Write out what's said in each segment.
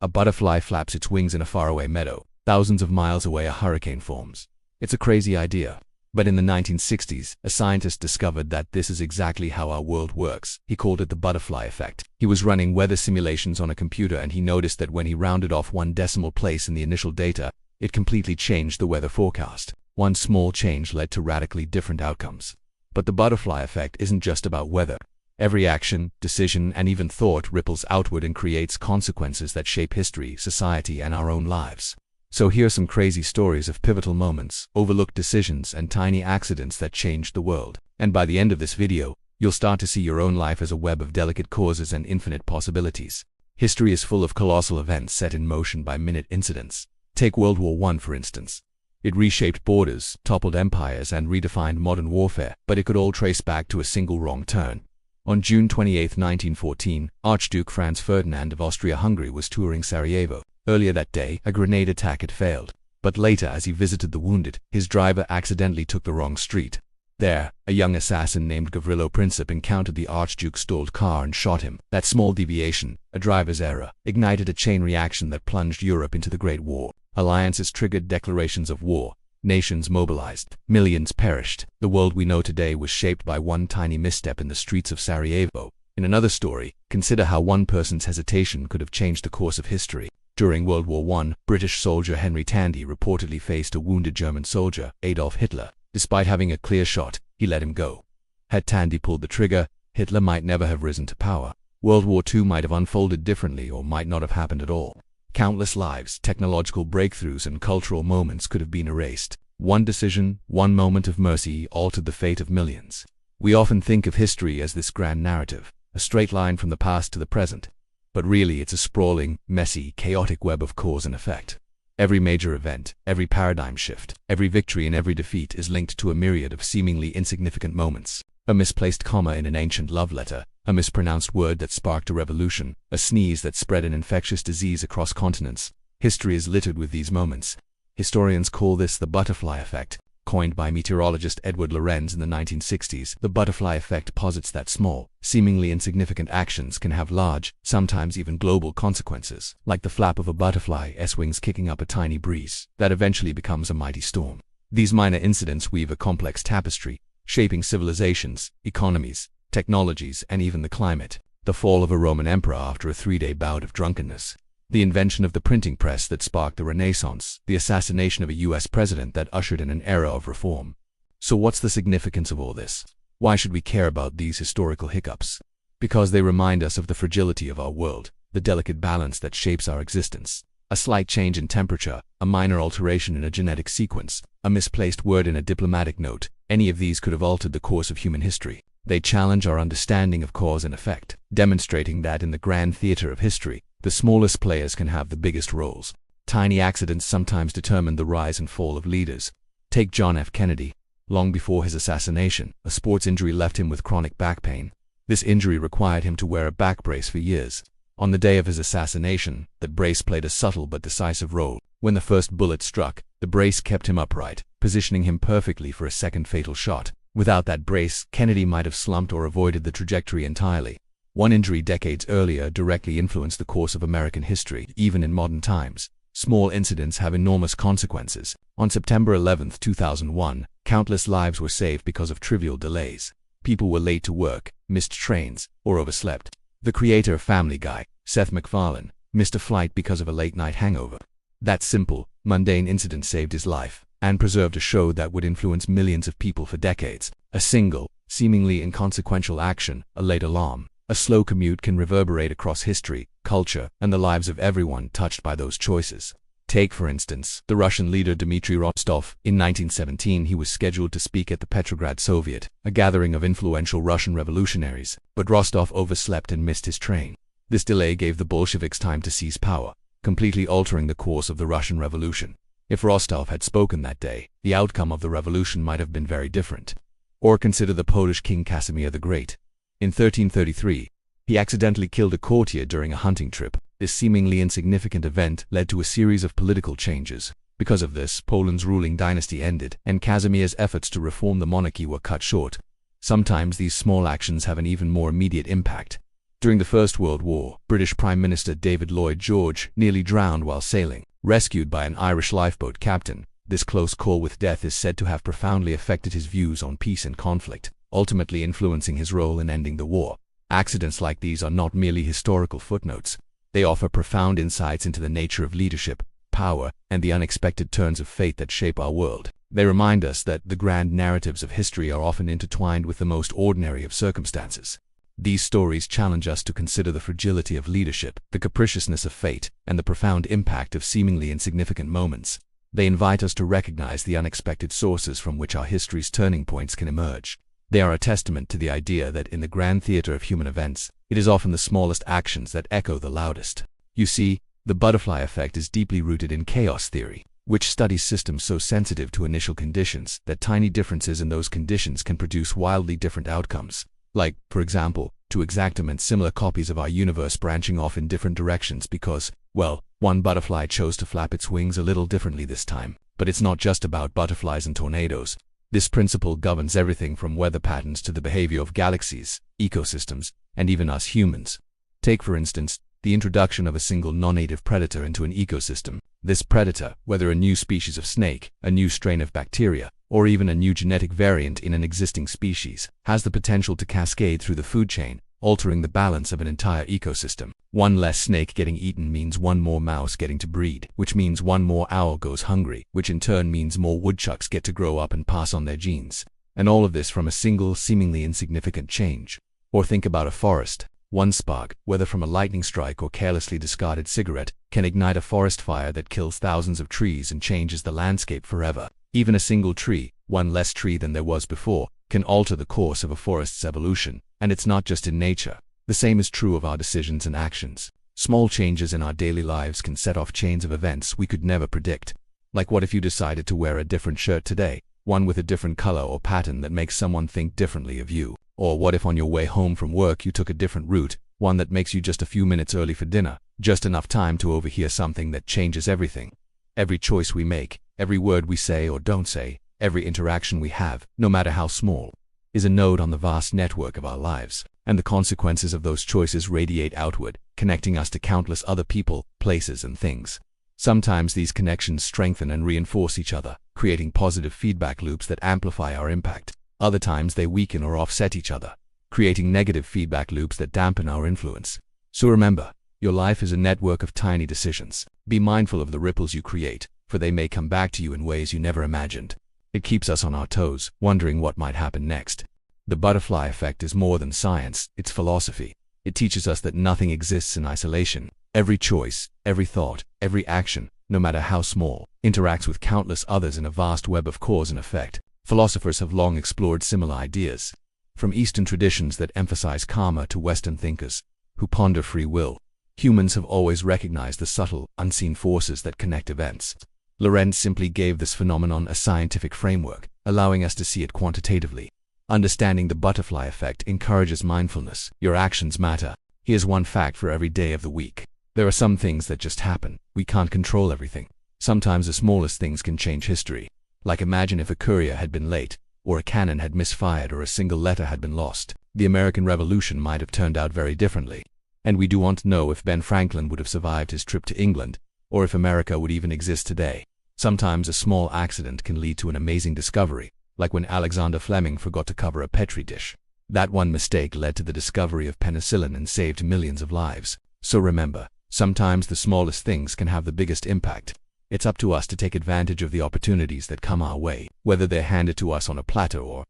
A butterfly flaps its wings in a faraway meadow. Thousands of miles away, a hurricane forms. It's a crazy idea. But in the 1960s, a scientist discovered that this is exactly how our world works. He called it the butterfly effect. He was running weather simulations on a computer, and he noticed that when he rounded off one decimal place in the initial data, it completely changed the weather forecast. One small change led to radically different outcomes. But the butterfly effect isn't just about weather. Every action, decision, and even thought ripples outward and creates consequences that shape history, society, and our own lives. So here's some crazy stories of pivotal moments, overlooked decisions, and tiny accidents that changed the world. And by the end of this video, you'll start to see your own life as a web of delicate causes and infinite possibilities. History is full of colossal events set in motion by minute incidents. Take World War I, for instance. It reshaped borders, toppled empires, and redefined modern warfare, but it could all trace back to a single wrong turn. On June 28, 1914, Archduke Franz Ferdinand of Austria-Hungary was touring Sarajevo. Earlier that day, a grenade attack had failed. But later, as he visited the wounded, his driver accidentally took the wrong street. There, a young assassin named Gavrilo Princip encountered the Archduke's stalled car and shot him. That small deviation, a driver's error, ignited a chain reaction that plunged Europe into the Great War. Alliances triggered declarations of war. Nations mobilized. Millions perished. The world we know today was shaped by one tiny misstep in the streets of Sarajevo. In another story, consider how one person's hesitation could have changed the course of history. During World War I, British soldier Henry Tandy reportedly faced a wounded German soldier, Adolf Hitler. Despite having a clear shot, he let him go. Had Tandy pulled the trigger, Hitler might never have risen to power. World War II might have unfolded differently or might not have happened at all. Countless lives, technological breakthroughs, and cultural moments could have been erased. One decision, one moment of mercy altered the fate of millions. We often think of history as this grand narrative, a straight line from the past to the present. But really, it's a sprawling, messy, chaotic web of cause and effect. Every major event, every paradigm shift, every victory and every defeat is linked to a myriad of seemingly insignificant moments. A misplaced comma in an ancient love letter, a mispronounced word that sparked a revolution, a sneeze that spread an infectious disease across continents. History is littered with these moments. Historians call this the butterfly effect. Coined by meteorologist Edward Lorenz in the 1960s, the butterfly effect posits that small, seemingly insignificant actions can have large, sometimes even global consequences, like the flap of a butterfly's wings kicking up a tiny breeze that eventually becomes a mighty storm. These minor incidents weave a complex tapestry, shaping civilizations, economies, technologies, and even the climate. The fall of a Roman emperor after a 3-day bout of drunkenness. The invention of the printing press that sparked the Renaissance. The assassination of a US president that ushered in an era of reform. So what's the significance of all this? Why should we care about these historical hiccups? Because they remind us of the fragility of our world, the delicate balance that shapes our existence. A slight change in temperature, a minor alteration in a genetic sequence, a misplaced word in a diplomatic note, any of these could have altered the course of human history. They challenge our understanding of cause and effect, demonstrating that in the grand theater of history, the smallest players can have the biggest roles. Tiny accidents sometimes determine the rise and fall of leaders. Take John F. Kennedy. Long before his assassination, a sports injury left him with chronic back pain. This injury required him to wear a back brace for years. On the day of his assassination, that brace played a subtle but decisive role. When the first bullet struck, the brace kept him upright, positioning him perfectly for a second fatal shot. Without that brace, Kennedy might have slumped or avoided the trajectory entirely. One injury decades earlier directly influenced the course of American history, even in modern times. Small incidents have enormous consequences. On September 11, 2001, countless lives were saved because of trivial delays. People were late to work, missed trains, or overslept. The creator of Family Guy, Seth MacFarlane, missed a flight because of a late-night hangover. That simple, mundane incident saved his life, and preserved a show that would influence millions of people for decades. A single, seemingly inconsequential action, a late alarm, a slow commute can reverberate across history, culture, and the lives of everyone touched by those choices. Take, for instance, the Russian leader Dmitry Rostov. In 1917, he was scheduled to speak at the Petrograd Soviet, a gathering of influential Russian revolutionaries, but Rostov overslept and missed his train. This delay gave the Bolsheviks time to seize power, completely altering the course of the Russian Revolution. If Rostov had spoken that day, the outcome of the revolution might have been very different. Or consider the Polish King Casimir the Great. In 1333, he accidentally killed a courtier during a hunting trip. This seemingly insignificant event led to a series of political changes. Because of this, Poland's ruling dynasty ended, and Casimir's efforts to reform the monarchy were cut short. Sometimes these small actions have an even more immediate impact. During the First World War, British Prime Minister David Lloyd George nearly drowned while sailing. Rescued by an Irish lifeboat captain, this close call with death is said to have profoundly affected his views on peace and conflict, ultimately influencing his role in ending the war. Accidents like these are not merely historical footnotes. They offer profound insights into the nature of leadership, power, and the unexpected turns of fate that shape our world. They remind us that the grand narratives of history are often intertwined with the most ordinary of circumstances. These stories challenge us to consider the fragility of leadership, the capriciousness of fate, and the profound impact of seemingly insignificant moments. They invite us to recognize the unexpected sources from which our history's turning points can emerge. They are a testament to the idea that in the grand theater of human events, it is often the smallest actions that echo the loudest. You see, the butterfly effect is deeply rooted in chaos theory, which studies systems so sensitive to initial conditions that tiny differences in those conditions can produce wildly different outcomes. Like, for example, two exactament similar copies of our universe branching off in different directions because, well, one butterfly chose to flap its wings a little differently this time. But it's not just about butterflies and tornadoes. This principle governs everything from weather patterns to the behavior of galaxies, ecosystems, and even us humans. Take, for instance, the introduction of a single non-native predator into an ecosystem. This predator, whether a new species of snake, a new strain of bacteria, or even a new genetic variant in an existing species, has the potential to cascade through the food chain, altering the balance of an entire ecosystem. One less snake getting eaten means one more mouse getting to breed, which means one more owl goes hungry, which in turn means more woodchucks get to grow up and pass on their genes. And all of this from a single, seemingly insignificant change. Or think about a forest. One spark, whether from a lightning strike or carelessly discarded cigarette, can ignite a forest fire that kills thousands of trees and changes the landscape forever. Even a single tree, one less tree than there was before, can alter the course of a forest's evolution. And it's not just in nature. The same is true of our decisions and actions. Small changes in our daily lives can set off chains of events we could never predict. Like what if you decided to wear a different shirt today, one with a different color or pattern that makes someone think differently of you? Or what if on your way home from work you took a different route, one that makes you just a few minutes early for dinner, just enough time to overhear something that changes everything? Every choice we make, every word we say or don't say, every interaction we have, no matter how small, is a node on the vast network of our lives, and the consequences of those choices radiate outward, connecting us to countless other people, places, and things. Sometimes these connections strengthen and reinforce each other, creating positive feedback loops that amplify our impact. Other times they weaken or offset each other, creating negative feedback loops that dampen our influence. So remember, your life is a network of tiny decisions. Be mindful of the ripples you create, for they may come back to you in ways you never imagined. It keeps us on our toes, wondering what might happen next. The butterfly effect is more than science, it's philosophy. It teaches us that nothing exists in isolation. Every choice, every thought, every action, no matter how small, interacts with countless others in a vast web of cause and effect. Philosophers have long explored similar ideas, from Eastern traditions that emphasize karma to Western thinkers who ponder free will. Humans have always recognized the subtle, unseen forces that connect events. Lorenz simply gave this phenomenon a scientific framework, allowing us to see it quantitatively. Understanding the butterfly effect encourages mindfulness. Your actions matter. Here's one fact for every day of the week. There are some things that just happen. We can't control everything. Sometimes the smallest things can change history. Like imagine if a courier had been late, or a cannon had misfired, or a single letter had been lost. The American Revolution might have turned out very differently. And we do want to know if Ben Franklin would have survived his trip to England, or if America would even exist today. Sometimes a small accident can lead to an amazing discovery, like when Alexander Fleming forgot to cover a Petri dish. That one mistake led to the discovery of penicillin and saved millions of lives. So remember, sometimes the smallest things can have the biggest impact. It's up to us to take advantage of the opportunities that come our way, whether they're handed to us on a platter or,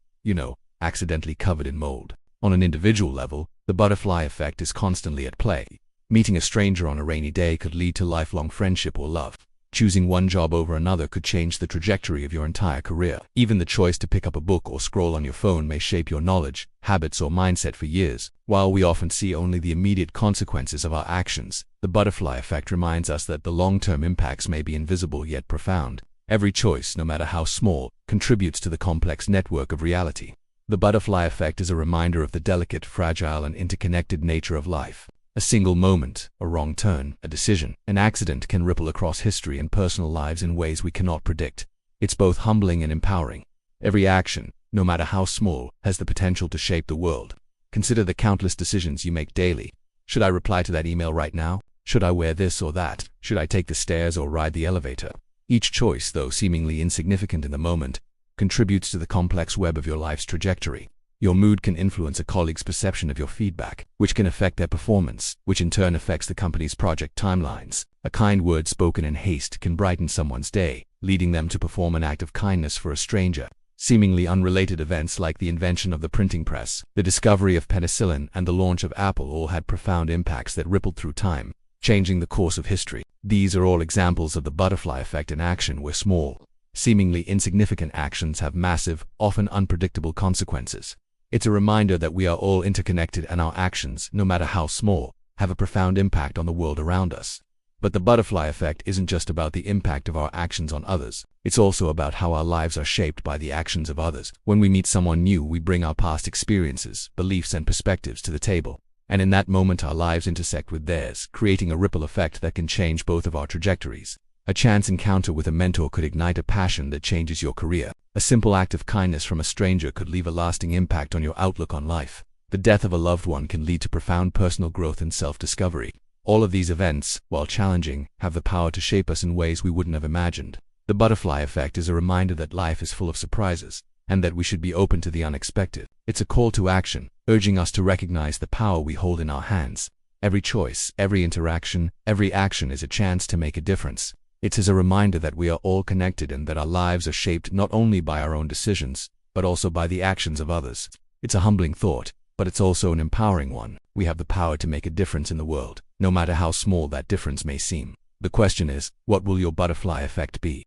accidentally covered in mold. On an individual level, the butterfly effect is constantly at play. Meeting a stranger on a rainy day could lead to lifelong friendship or love. Choosing one job over another could change the trajectory of your entire career. Even the choice to pick up a book or scroll on your phone may shape your knowledge, habits, or mindset for years. While we often see only the immediate consequences of our actions, the butterfly effect reminds us that the long-term impacts may be invisible yet profound. Every choice, no matter how small, contributes to the complex network of reality. The butterfly effect is a reminder of the delicate, fragile, and interconnected nature of life. A single moment, a wrong turn, a decision, an accident can ripple across history and personal lives in ways we cannot predict. It's both humbling and empowering. Every action, no matter how small, has the potential to shape the world. Consider the countless decisions you make daily. Should I reply to that email right now? Should I wear this or that? Should I take the stairs or ride the elevator? Each choice, though seemingly insignificant in the moment, contributes to the complex web of your life's trajectory. Your mood can influence a colleague's perception of your feedback, which can affect their performance, which in turn affects the company's project timelines. A kind word spoken in haste can brighten someone's day, leading them to perform an act of kindness for a stranger. Seemingly unrelated events like the invention of the printing press, the discovery of penicillin, and the launch of Apple all had profound impacts that rippled through time, changing the course of history. These are all examples of the butterfly effect in action, where small, seemingly insignificant actions have massive, often unpredictable consequences. It's a reminder that we are all interconnected and our actions, no matter how small, have a profound impact on the world around us. But the butterfly effect isn't just about the impact of our actions on others. It's also about how our lives are shaped by the actions of others. When we meet someone new, we bring our past experiences, beliefs, and perspectives to the table. And in that moment, our lives intersect with theirs, creating a ripple effect that can change both of our trajectories. A chance encounter with a mentor could ignite a passion that changes your career. A simple act of kindness from a stranger could leave a lasting impact on your outlook on life. The death of a loved one can lead to profound personal growth and self-discovery. All of these events, while challenging, have the power to shape us in ways we wouldn't have imagined. The butterfly effect is a reminder that life is full of surprises, and that we should be open to the unexpected. It's a call to action, urging us to recognize the power we hold in our hands. Every choice, every interaction, every action is a chance to make a difference. It is a reminder that we are all connected and that our lives are shaped not only by our own decisions, but also by the actions of others. It's a humbling thought, but it's also an empowering one. We have the power to make a difference in the world, no matter how small that difference may seem. The question is, what will your butterfly effect be?